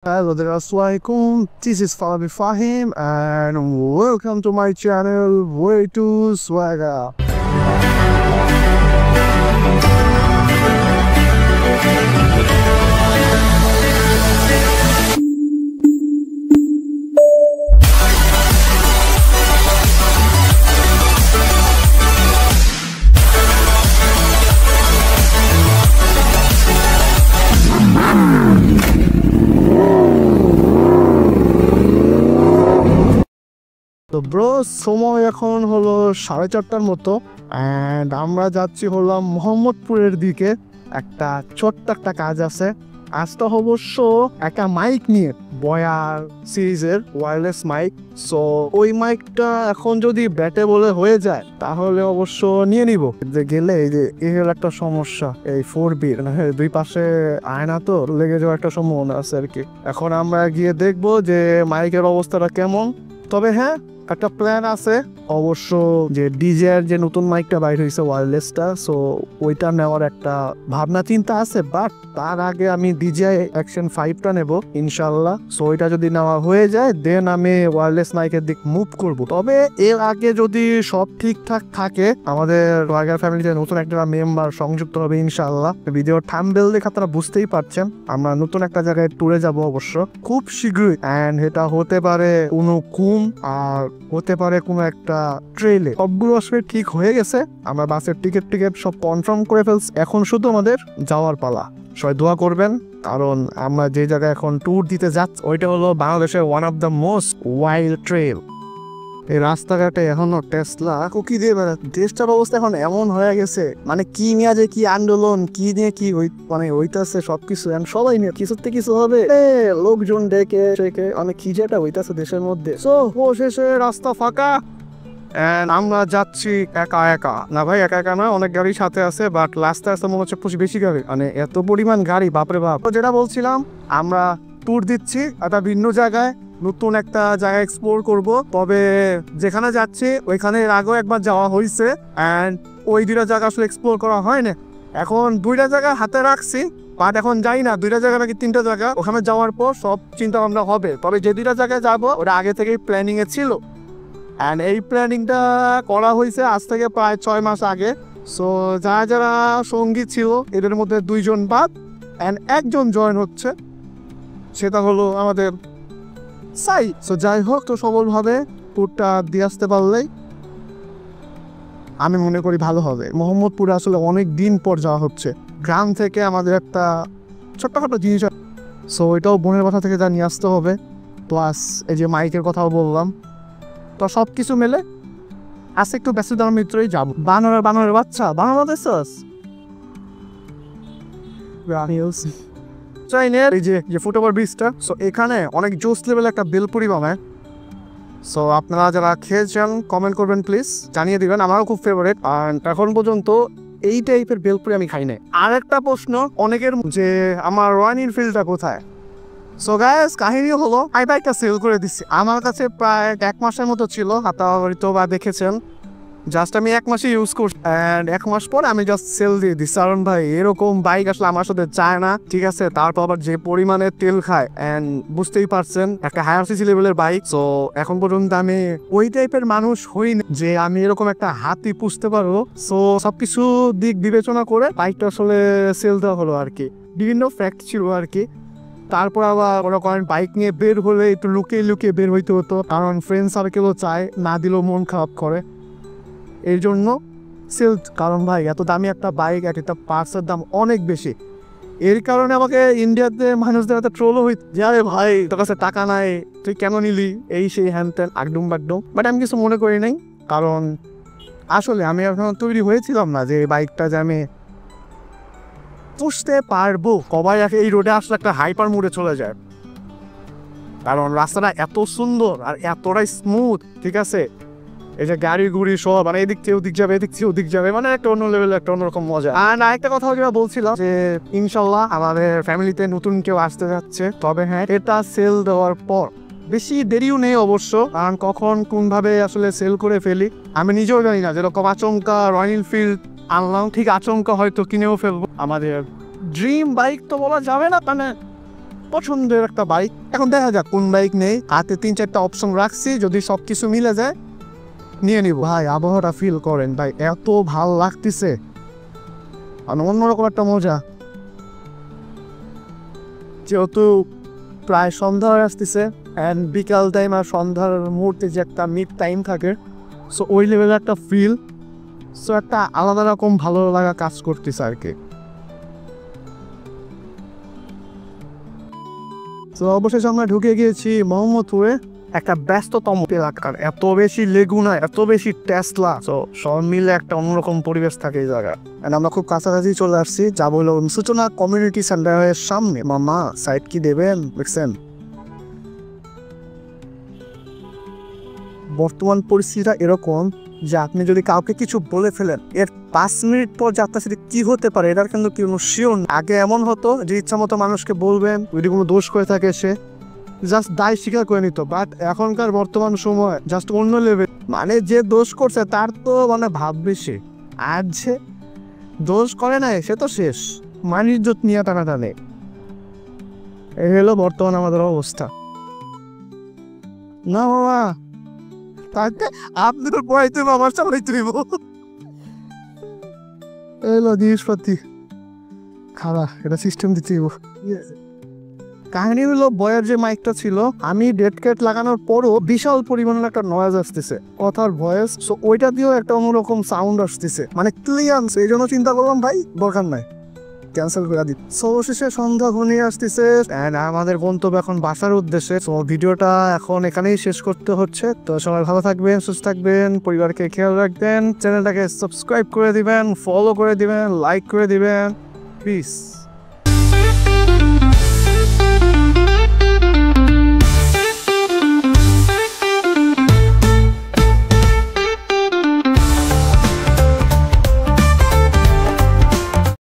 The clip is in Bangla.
Hello there, Assalamualaikum. This is Falabi Fahim, and welcome to my channel, Way to Swagger. তো ব্রো, সময় এখন হলো 4:30টার মতো, অ্যান্ড আমরা যাচ্ছি হলাম মোহাম্মদপুরের দিকে। একটা ছোট্ট একটা কাজ আছে। আজটা অবশ্য একটা মাইক নিয়ে, বয়ার সিরিজের ওয়্যারলেস মাইক। সো ওই মাইকটা এখন যদি ব্যাটে বলে হয়ে যায় তাহলে অবশ্য নিয়ে নিব। যে গেলে এই যে এর একটা সমস্যা, এই 4B দুই পাশে আয়না, তো লেগে যাওয়ার একটা সম্ভাবনা আছে আর কি। এখন আমরা গিয়ে দেখবো যে মাইকের অবস্থাটা কেমন। তবে হ্যাঁ, একটা প্ল্যান আছে অবশ্য, যে ডিজের যে নতুন মাইকটা বাইর হয়েছে ওয়্যারলেসটা, সো ওইটা নেওয়ার একটা ভাবনা চিন্তা আছে। বাট তার আগে আমি ডিজে অ্যাকশন 5টা নেব ইনশাল্লাহ। সো ওইটা যদি নেওয়া হয়ে যায় দেন আমি ওয়্যারলেস মাইকের দিক মুভ করব। তবে এর আগে যদি সব ঠিকঠাক থাকে, আমাদের ওয়াগার ফ্যামিলিতে নতুন একটা মেম্বার সংযুক্ত হবে ইনশাল্লাহ। ভিডিওর থাম্বনেল দেখে আপনারা বুঝতেই পারছেন আমরা নতুন একটা জায়গায় ট্যুরে যাব অবশ্য খুব শীঘ্রই। অ্যান্ড এটা হতে পারে কোনো কুম, আর হতে পারে কোনো একটা ট্রেলে। সবগুলো আসলে ঠিক হয়ে গেছে, আমরা বাসের টিকিট সব কনফার্ম করে ফেলছি। এখন শুধু আমাদের যাওয়ার পালা। সবাই দোয়া করবেন, কারণ আমরা যে জায়গায় এখন ট্যুর দিতে যাচ্ছি ওইটা হলো বাংলাদেশের one of the most wild trail. এই রাস্তাঘাটে এখনো টেসলা কুকি দিয়ে বেড়াচ্ছে। দেশটার অবস্থা এখন এমন হয়ে গেছে, মানে কি নিয়ে যে কি আন্দোলন, কি নিয়ে কি মানে হইতাছে সবকিছু, সবাই নিয়ে কিছুতে কিছু হবে। লোকজন ডেকে অনেক কি যেটা হইতাছে দেশের মধ্যে। সো শেষে রাস্তা ফাঁকা, আমরা যাচ্ছি একা একা। না ভাই, একা একা না, অনেক গাড়ি সাথে আছে, বাট লাস্টে আসতে মনে হচ্ছে বেশি গাড়ি, মানে এত পরিমাণ গাড়ি, বাপরে বাপ। যেটা বলছিলাম, আমরা ট্যুর দিচ্ছি একটা ভিন্ন জায়গায়, নতুন একটা জায়গা এক্সপ্লোর করব। তবে যেখানে যাচ্ছি ওইখানে এর আগেও একবার যাওয়া হয়েছে, অ্যান্ড ওই দুইটা জায়গা আসলে এক্সপ্লোর করা হয় না। এখন দুইটা জায়গা হাতে রাখছি, বাট এখন যাই না দুইটা জায়গা নাকি 3টা জায়গা। ওখানে যাওয়ার পর সব চিন্তা ভাবনা হবে। তবে যে দুইটা জায়গায় যাবো ওটা আগে থেকেই প্ল্যানিং এ ছিল, অ্যান্ড এই প্ল্যানিংটা করা হয়েছে আজ থেকে প্রায় 6 মাস আগে। সো যারা যারা সঙ্গী ছিল এদের মধ্যে 2জন বাদ, অ্যান্ড একজন জয়েন হচ্ছে, সেটা হলো আমাদের সাই। সো যাই হোক, তো সফলভাবে ট্যুরটা দিয়ে আসতে পারলেই আমি মনে করি ভালো হবে। মোহাম্মদপুরে আসলে অনেক দিন পর যাওয়া হচ্ছে। গ্রাম থেকে আমাদের একটা ছোট্টখাটো জিনিস, সো এটাও বোনের বাসা থেকে যা নিয়ে আসতে হবে, প্লাস এই যে মাইকের কথাও বললাম। তো সব কিছু মেলে আজকে একটু ব্যস্ততার মিত্রই যাবো। বানরের বাচ্চা বাংলাদেশ এই যে ফুটওভার ব্রিজটা, সো এখানে অনেক জোস লেভেল একটা বেলপুরি বানায়। সো আপনারা যারা খেয়েছেন কমেন্ট করবেন প্লিজ, জানিয়ে দিবেন। আমারও খুব ফেভারিট, আর এখন পর্যন্ত এই টাইপের বেলপুরি আমি খাই নাই। আর একটা প্রশ্ন অনেকের, যে আমার রয়্যাল এনফিল্ডটা কোথায়? সো গাইস, কাহিনী হলো আমি বাইকটা সেল করে দিচ্ছি। আমার কাছে প্রায় 1 মাসের মতো ছিল, হয়তো বা দেখেছেন। জাস্ট আমি 1 মাসে ইউজ করছি, অ্যান্ড 1 মাস পর আমি জাস্ট সেল দিয়ে দিচ্ছি। কারণ ভাই এরকম বাইক আসলে আমার সাথে চায় না, ঠিক আছে। তারপর আবার যে পরিমাণে তেল খায়, অ্যান্ড বুঝতেই পারছেন একটা হায়ার সিসি লেভেলের বাইক। সো এখন পর্যন্ত আমি ওই টাইপের মানুষ হইনি যে আমি এরকম একটা হাতি পুষতে পারবো। সো সবকিছু দিক বিবেচনা করে বাইকটা আসলে সেল দেওয়া হলো আর কি। বিভিন্ন ফ্যাক্ট ছিল আর কি। তারপর আবার ওরা করেন বাইক নিয়ে বের হলে একটু লুকিয়ে লুকিয়ে বের হইতে হতো, কারণ ফ্রেন্ড সার্কেলও চায়, না দিলেও মন খারাপ করে। এই জন্য সেল, কারণ ভাই এত দামি একটা বাইক, একটা পার্টসের দাম অনেক বেশি। এর কারণে আমাকে ইন্ডিয়াতে মানুষদের একটা ট্রোলও হইত, যে আরে ভাই তোর কাছে টাকা নাই, তুই কেন নিলি, এই সেই হ্যান ত্যান আগডুম বাগডুম। বাট আমি কিছু মনে করি নাই, কারণ আসলে আমি এখন তৈরি হয়েছিলাম না যে বাইকটা যে আমি পুষতে পারবো। সবাই এই রোডে আসলে একটা হাইপার মুডে চলে যায়, কারণ রাস্তাটা এত সুন্দর আর এতটাই স্মুথ, ঠিক আছে। এই যে গাড়ি গুড়ি সব, মানে এদিক থেকে ওদিক যাবে, এদিক থেকে ওদিক যাবে, মানে একটা অন্য লেভেল, একটা অন্যরকম মজা। আর আরেকটা কথা যেটা বলছিলাম, যে ইনশাল্লাহ আমাদের ফ্যামিলিতে নতুন কেউ আসতে যাচ্ছে। তবে হ্যাঁ, এটা সেল দেওয়ার পর বেশি দেরিও নেই অবশ্য, কারণ কখন কোনভাবে আসলে সেল করে ফেলি আমি নিজেও জানি না। যেরকম আচমকা রয়্যাল এনফিল্ড আনলাম, ঠিক আচমকা হয়তো কিনেও ফেলবো। আমাদের ড্রিম বাইক তো বলা যাবে না, মানে পছন্দের একটা বাইক। এখন দেখা যাক কোন বাইক নেই, হাতে 3-4টা অপশন রাখছি, যদি সব কিছু মিলে যায় নিয়ে নিব। ভাই আবহাওয়াটা ফিল করেন ভাই, এত ভাল লাগতেছে, অন্যরকম একটা মজা। যেহেতু প্রায় সন্ধ্যা হয়ে আসতেছে, অ্যান্ড বিকাল টাইম আর সন্ধ্যার মুহূর্তে যে একটা মিড টাইম থাকে, সো ওই লেভেলের একটা ফিল, সো একটা আলাদা রকম ভালো লাগা কাজ করতেছে আর কি। তো অবশেষে আমরা ঢুকে গিয়েছি মোহাম্মদপুরে, একটা ব্যস্ততম এলাকার। এত বেশি লেগুনা, এত বেশি টেসলা, তো সব মিলে একটা অন্যরকম পরিবেশ থাকে এই জায়গা। And আমরা খুব কাছাকাছি চলে আসছি, যা বললো সূচনা কমিউনিটি সেন্টারের সামনে। মামা সাইড কি দেবেন দেখছেন? বর্তমান পরিস্থিতিটা এরকম যে আপনি যদি কাউকে কিছু বলে ফেলেন, এর 5 মিনিট পর যে আপনার সাথে কি হতে পারে এটার কিন্তু কোনো শিওর। আগে এমন হতো যে ইচ্ছা মতো মানুষকে বলবেন, যদি কোনো দোষ করে থাকে সে জাস্ট দায় স্বীকার করে নিত, বাট এখনকার বর্তমান সময় জাস্ট অন্য লেভেল। মানে যে দোষ করছে তার তো মানে ভাব বেশি, আর যে দোষ করে নাই সে তো শেষ, মান ইজ্জত নিয়ে টানাটানে। এই হলো বর্তমান আমাদের অবস্থা। না বাবা, তাকে আপনার পড়াইতে আমার চালাইতে দিব। এলো জিনিসপাতি খাওয়া, এটা সিস্টেম দিতে দিব। কাহিনী হলো বয়ের যে মাইকটা ছিল, আমি ডেড ক্যাট লাগানোর পরও বিশাল পরিমাণের একটা নয়েজ আসতেছে, কথার ভয়েস, সো ওইটা দিয়েও একটা অন্যরকম সাউন্ড আসতেছে, মানে ক্লিয়ান্স। এই জন্য চিন্তা করলাম ভাই দরকার নাই, ক্যান্সেল করে দিই। সো অবশেষে সন্ধ্যা ঘনিয়ে আসতেছে এন্ড আমাদের গন্তব্য এখন বাসার উদ্দেশ্যে। তো ভিডিওটা এখন এখানেই শেষ করতে হচ্ছে। তো সবাই ভালো থাকবেন, সুস্থ থাকবেন, পরিবারকে খেয়াল রাখবেন, চ্যানেলটাকে সাবস্ক্রাইব করে দিবেন, ফলো করে দিবেন, লাইক করে দিবেন। পিস।